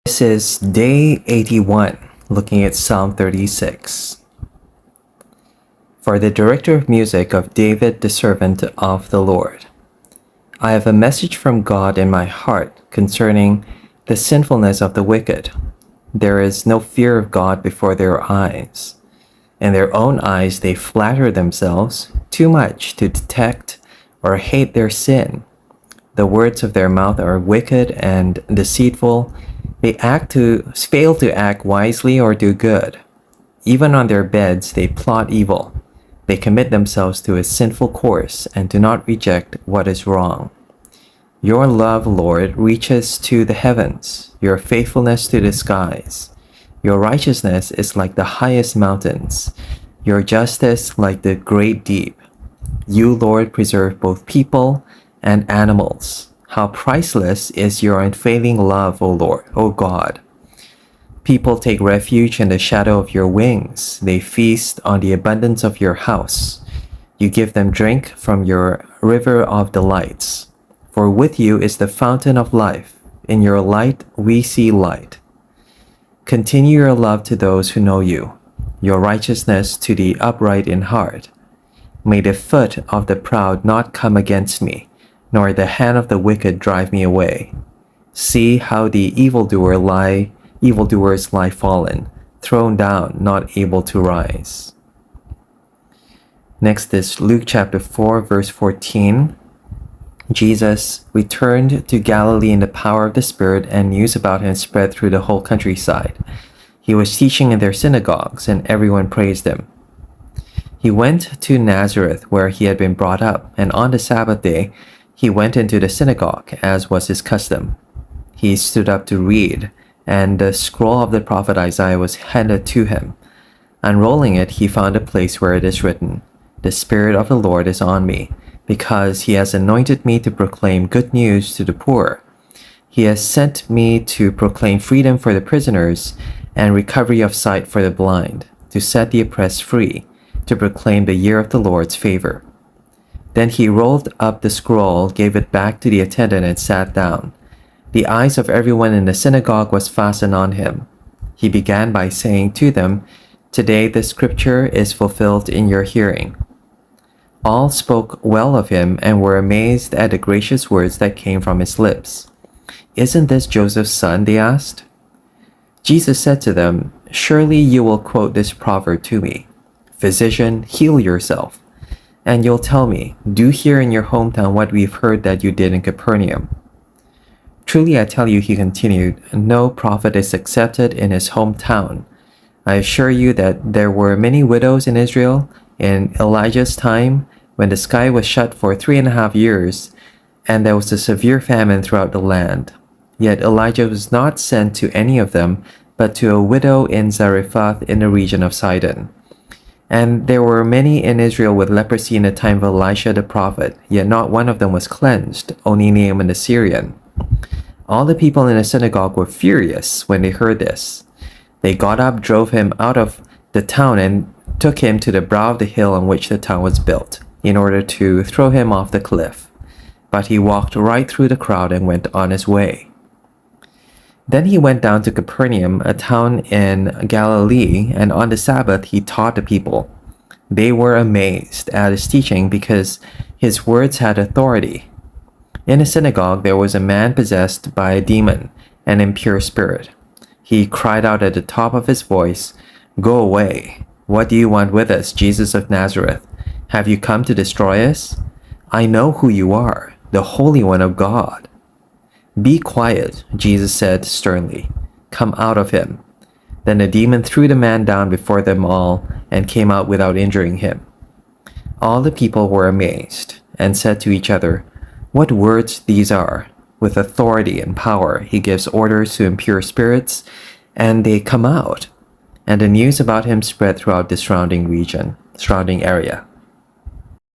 This is day 81, looking at Psalm 36. For the director of music of David, the servant of the Lord. I have a message from God in my heart concerning the sinfulness of the wicked. There is no fear of God before their eyes. In their own eyes they flatter themselves too much to detect or hate their sin. The words of their mouth are wicked and deceitful. They fail to act wisely or do good. Even on their beds they plot evil. They commit themselves to a sinful course and do not reject what is wrong. Your love, Lord, reaches to the heavens, your faithfulness to the skies. Your righteousness is like the highest mountains, your justice like the great deep. You, Lord, preserve both people and animals. How priceless is your unfailing love, O Lord, O God. People take refuge in the shadow of your wings. They feast on the abundance of your house. You give them drink from your river of delights. For with you is the fountain of life. In your light we see light. Continue your love to those who know you, your righteousness to the upright in heart. May the foot of the proud not come against me, nor the hand of the wicked drive me away. See how the evildoers lie fallen, thrown down, not able to rise. Next is Luke chapter 4, verse 14. Jesus returned to Galilee in the power of the Spirit, and news about him spread through the whole countryside. He was teaching in their synagogues, and everyone praised him. He went to Nazareth, where he had been brought up, and on the Sabbath day, he went into the synagogue, as was his custom. He stood up to read, and the scroll of the prophet Isaiah was handed to him. Unrolling it, he found a place where it is written, "The Spirit of the Lord is on me, because he has anointed me to proclaim good news to the poor. He has sent me to proclaim freedom for the prisoners and recovery of sight for the blind, to set the oppressed free, to proclaim the year of the Lord's favor." Then he rolled up the scroll, gave it back to the attendant, and sat down. The eyes of everyone in the synagogue was fastened on him. He began by saying to them, "Today the scripture is fulfilled in your hearing." All spoke well of him and were amazed at the gracious words that came from his lips. "Isn't this Joseph's son?" they asked. Jesus said to them, "Surely you will quote this proverb to me, 'Physician, heal yourself.' And you'll tell me, 'Do here in your hometown what we've heard that you did in Capernaum.' Truly I tell you," he continued, "no prophet is accepted in his hometown. I assure you that there were many widows in Israel in Elijah's time, when the sky was shut for 3.5 years, and there was a severe famine throughout the land. Yet Elijah was not sent to any of them, but to a widow in Zarephath in the region of Sidon. And there were many in Israel with leprosy in the time of Elisha the prophet, yet not one of them was cleansed, only Naaman the Syrian." All the people in the synagogue were furious when they heard this. They got up, drove him out of the town, and took him to the brow of the hill on which the town was built, in order to throw him off the cliff. But he walked right through the crowd and went on his way. Then he went down to Capernaum, a town in Galilee, and on the Sabbath he taught the people. They were amazed at his teaching because his words had authority. In the synagogue there was a man possessed by a demon, an impure spirit. He cried out at the top of his voice, "Go away! What do you want with us, Jesus of Nazareth? Have you come to destroy us? I know who you are, the Holy One of God." "Be quiet," Jesus said sternly. "Come out of him." Then the demon threw the man down before them all and came out without injuring him. All the people were amazed and said to each other, "What words these are! With authority and power he gives orders to impure spirits, and they come out." And the news about him spread throughout the surrounding area.